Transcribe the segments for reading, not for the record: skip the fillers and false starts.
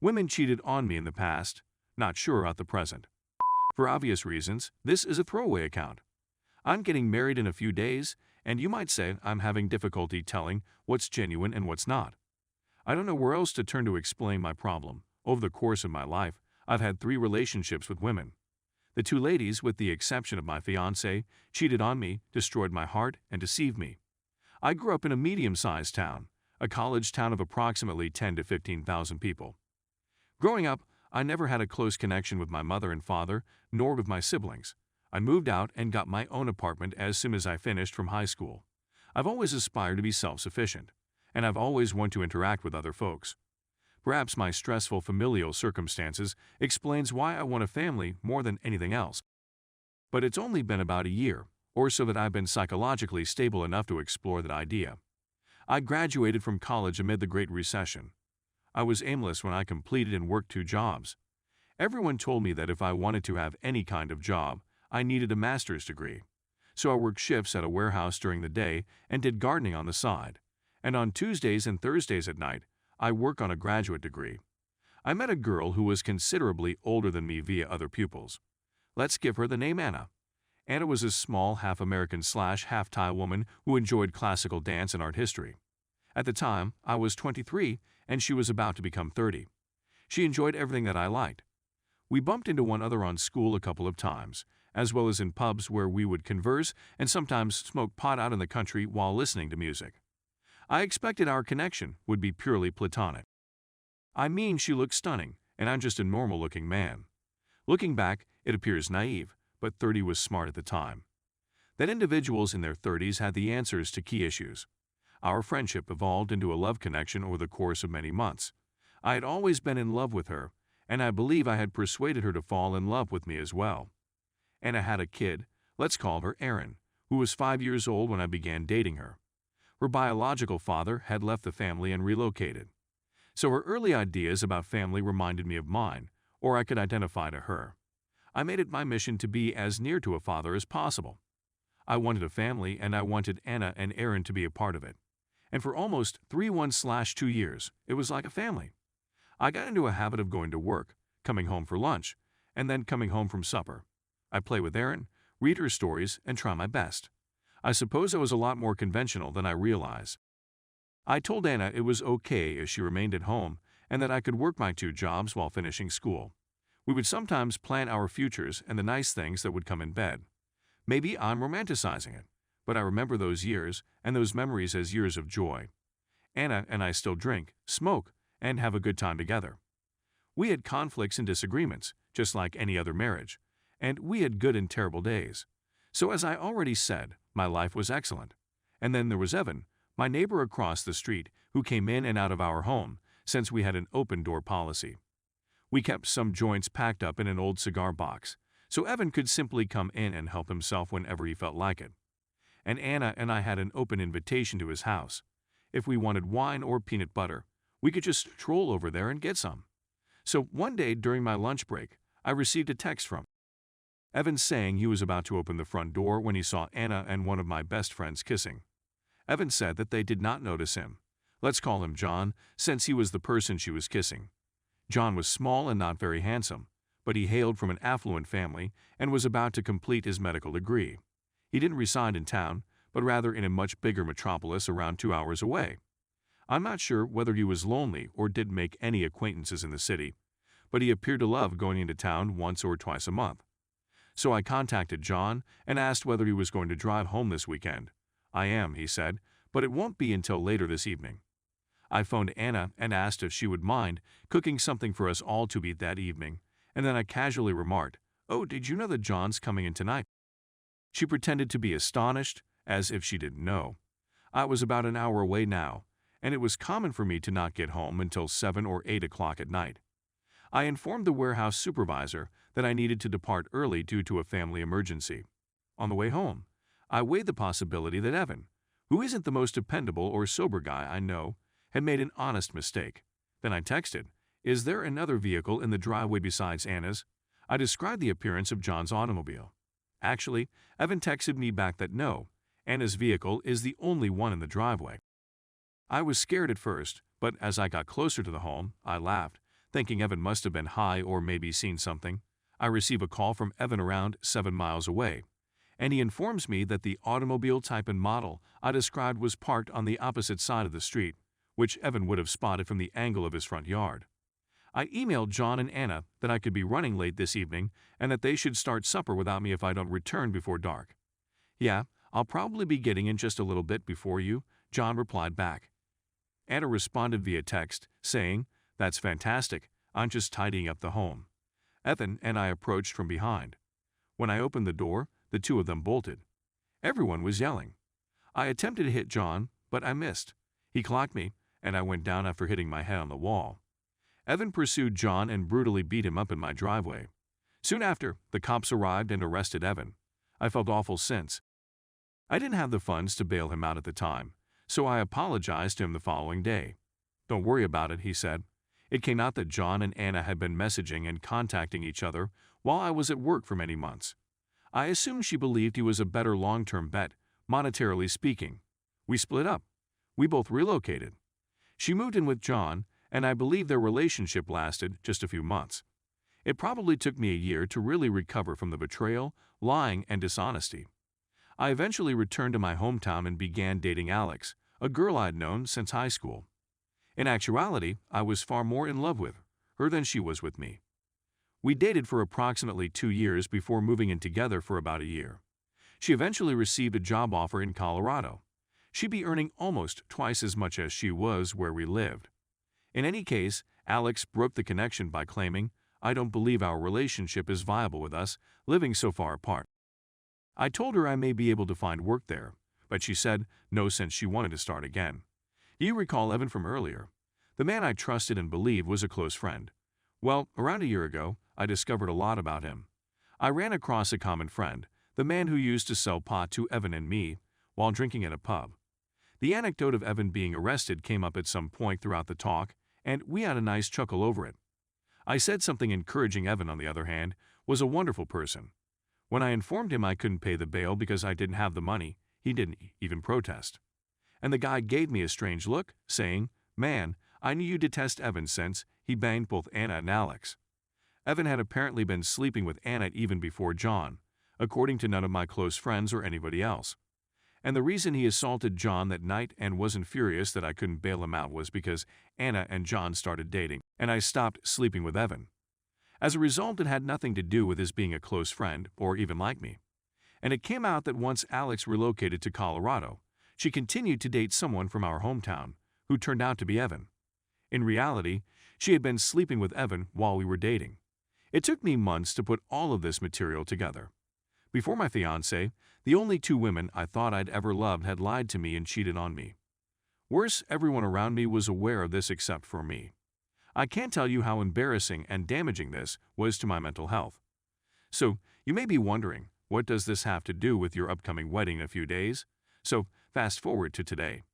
Women cheated on me in the past, not sure about the present. For obvious reasons, this is a throwaway account. I'm getting married in a few days, and you might say I'm having difficulty telling what's genuine and what's not. I don't know where else to turn to explain my problem. Over the course of my life, I've had 3 relationships with women. The 2 ladies, with the exception of my fiancée, cheated on me, destroyed my heart, and deceived me. I grew up in a medium-sized town, a college town of approximately 10 to 15,000 people. Growing up, I never had a close connection with my mother and father, nor with my siblings. I moved out and got my own apartment as soon as I finished from high school. I've always aspired to be self-sufficient, and I've always wanted to interact with other folks. Perhaps my stressful familial circumstances explains why I want a family more than anything else. But it's only been about a year or so that I've been psychologically stable enough to explore that idea. I graduated from college amid the Great Recession. I was aimless when I completed and worked 2 jobs. Everyone told me that if I wanted to have any kind of job, I needed a master's degree. So I worked shifts at a warehouse during the day and did gardening on the side. And on Tuesdays and Thursdays at night, I work on a graduate degree. I met a girl who was considerably older than me via other pupils. Let's give her the name Anna. Anna was a small half-American/half-Thai woman who enjoyed classical dance and art history. At the time, I was 23 and she was about to become 30. She enjoyed everything that I liked. We bumped into one another on school a couple of times, as well as in pubs where we would converse and sometimes smoke pot out in the country while listening to music. I expected our connection would be purely platonic. I mean, she looked stunning, and I'm just a normal-looking man. Looking back, it appears naive, but 30 was smart at the time. That individuals in their 30s had the answers to key issues. Our friendship evolved into a love connection over the course of many months. I had always been in love with her, and I believe I had persuaded her to fall in love with me as well. Anna had a kid, let's call her Aaron, who was 5 years old when I began dating her. Her biological father had left the family and relocated. So her early ideas about family reminded me of mine, or I could identify to her. I made it my mission to be as near to a father as possible. I wanted a family, and I wanted Anna and Aaron to be a part of it. And for almost 3/1/2 years, it was like a family. I got into a habit of going to work, coming home for lunch, and then coming home from supper. I play with Aaron, read her stories, and try my best. I suppose I was a lot more conventional than I realized. I told Anna it was okay if she remained at home and that I could work my 2 jobs while finishing school. We would sometimes plan our futures and the nice things that would come in bed. Maybe I'm romanticizing it, but I remember those years and those memories as years of joy. Anna and I still drink, smoke, and have a good time together. We had conflicts and disagreements, just like any other marriage, and we had good and terrible days. So as I already said, my life was excellent. And then there was Evan, my neighbor across the street, who came in and out of our home since we had an open-door policy. We kept some joints packed up in an old cigar box, so Evan could simply come in and help himself whenever he felt like it. And Anna and I had an open invitation to his house. If we wanted wine or peanut butter, we could just stroll over there and get some. So one day during my lunch break, I received a text from Evan saying he was about to open the front door when he saw Anna and one of my best friends kissing. Evan said that they did not notice him. Let's call him John, since he was the person she was kissing. John was small and not very handsome, but he hailed from an affluent family and was about to complete his medical degree. He didn't reside in town, but rather in a much bigger metropolis around 2 hours away. I'm not sure whether he was lonely or didn't make any acquaintances in the city, but he appeared to love going into town once or twice a month. So I contacted John and asked whether he was going to drive home this weekend. I am, he said, but it won't be until later this evening. I phoned Anna and asked if she would mind cooking something for us all to eat that evening, and then I casually remarked, "Oh, did you know that John's coming in tonight?" She pretended to be astonished, as if she didn't know. I was about an hour away now, and it was common for me to not get home until 7 or 8 o'clock at night. I informed the warehouse supervisor that I needed to depart early due to a family emergency. On the way home, I weighed the possibility that Evan, who isn't the most dependable or sober guy I know, had made an honest mistake. Then I texted, "Is there another vehicle in the driveway besides Anna's?" I described the appearance of John's automobile. Actually, Evan texted me back that no, Anna's vehicle is the only one in the driveway. I was scared at first, but as I got closer to the home, I laughed, Thinking Evan must have been high or maybe seen something, I receive a call from Evan around 7 miles away, and he informs me that the automobile type and model I described was parked on the opposite side of the street, which Evan would have spotted from the angle of his front yard. I emailed John and Anna that I could be running late this evening and that they should start supper without me if I don't return before dark. "Yeah, I'll probably be getting in just a little bit before you," John replied back. Anna responded via text, saying, "That's fantastic, I'm just tidying up the home." Evan and I approached from behind. When I opened the door, the two of them bolted. Everyone was yelling. I attempted to hit John, but I missed. He clocked me, and I went down after hitting my head on the wall. Evan pursued John and brutally beat him up in my driveway. Soon after, the cops arrived and arrested Evan. I felt awful since. I didn't have the funds to bail him out at the time, so I apologized to him the following day. "Don't worry about it," he said. It came out that John and Anna had been messaging and contacting each other while I was at work for many months. I assumed she believed he was a better long-term bet, monetarily speaking. We split up. We both relocated. She moved in with John, and I believe their relationship lasted just a few months. It probably took me a year to really recover from the betrayal, lying, and dishonesty. I eventually returned to my hometown and began dating Alex, a girl I'd known since high school. In actuality, I was far more in love with her than she was with me. We dated for approximately 2 years before moving in together for about a year. She eventually received a job offer in Colorado. She'd be earning almost twice as much as she was where we lived. In any case, Alex broke the connection by claiming, "I don't believe our relationship is viable with us, living so far apart." I told her I may be able to find work there, but she said no since she wanted to start again. You recall Evan from earlier. The man I trusted and believed was a close friend. Well, around a year ago, I discovered a lot about him. I ran across a common friend, the man who used to sell pot to Evan and me, while drinking at a pub. The anecdote of Evan being arrested came up at some point throughout the talk, and we had a nice chuckle over it. I said something encouraging. Evan, on the other hand, was a wonderful person. When I informed him I couldn't pay the bail because I didn't have the money, he didn't even protest. And the guy gave me a strange look, saying, "Man, I knew you detest Evan since he banged both Anna and Alex." Evan had apparently been sleeping with Anna even before John, according to none of my close friends or anybody else. And the reason he assaulted John that night and wasn't furious that I couldn't bail him out was because Anna and John started dating, and I stopped sleeping with Evan. As a result, it had nothing to do with his being a close friend or even like me. And it came out that once Alex relocated to Colorado, she continued to date someone from our hometown, who turned out to be Evan. In reality, she had been sleeping with Evan while we were dating. It took me months to put all of this material together. Before my fiancé, the only 2 women I thought I'd ever loved had lied to me and cheated on me. Worse, everyone around me was aware of this except for me. I can't tell you how embarrassing and damaging this was to my mental health. So, you may be wondering, what does this have to do with your upcoming wedding in a few days? So, fast forward to today.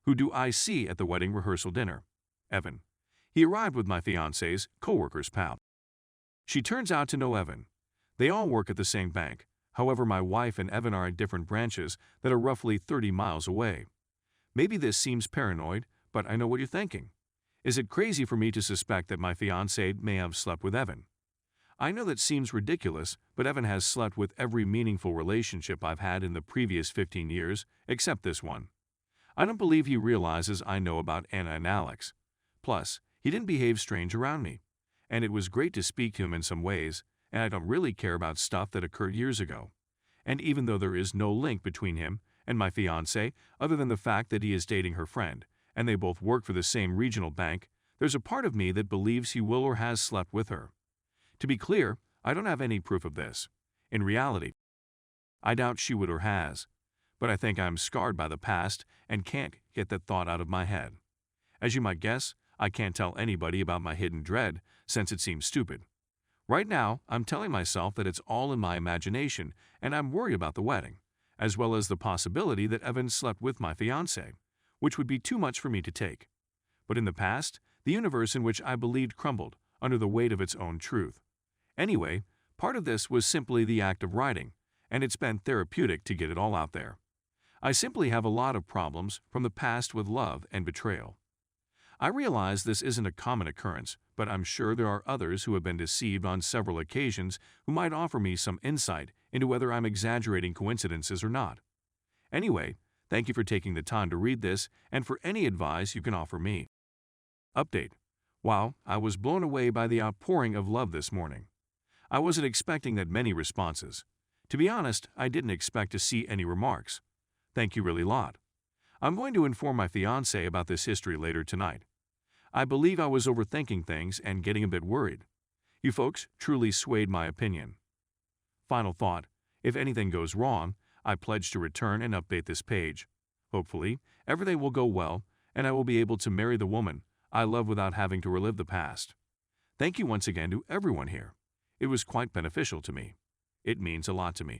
Who do I see at the wedding rehearsal dinner? Evan. He arrived with my fiancé's co-worker's pal. She turns out to know Evan. They all work at the same bank. However, my wife and Evan are at different branches that are roughly 30 miles away. Maybe this seems paranoid, but I know what you're thinking. Is it crazy for me to suspect that my fiancé may have slept with Evan? I know that seems ridiculous, but Evan has slept with every meaningful relationship I've had in the previous 15 years, except this one. I don't believe he realizes I know about Anna and Alex. Plus, he didn't behave strange around me. And it was great to speak to him in some ways, and I don't really care about stuff that occurred years ago. And even though there is no link between him and my fiancé other than the fact that he is dating her friend, and they both work for the same regional bank, there's a part of me that believes he will or has slept with her. To be clear, I don't have any proof of this. In reality, I doubt she would or has, but I think I'm scarred by the past and can't get that thought out of my head. As you might guess, I can't tell anybody about my hidden dread since it seems stupid. Right now, I'm telling myself that it's all in my imagination and I'm worried about the wedding, as well as the possibility that Evan slept with my fiancé, which would be too much for me to take. But in the past, the universe in which I believed crumbled under the weight of its own truth. Anyway, part of this was simply the act of writing, and it's been therapeutic to get it all out there. I simply have a lot of problems from the past with love and betrayal. I realize this isn't a common occurrence, but I'm sure there are others who have been deceived on several occasions who might offer me some insight into whether I'm exaggerating coincidences or not. Anyway, thank you for taking the time to read this and for any advice you can offer me. Update. Wow, I was blown away by the outpouring of love this morning. I wasn't expecting that many responses. To be honest, I didn't expect to see any remarks. Thank you really lot. I'm going to inform my fiancé about this history later tonight. I believe I was overthinking things and getting a bit worried. You folks truly swayed my opinion. Final thought, if anything goes wrong, I pledge to return and update this page. Hopefully, everything will go well, and I will be able to marry the woman I love without having to relive the past. Thank you once again to everyone here. It was quite beneficial to me. It means a lot to me.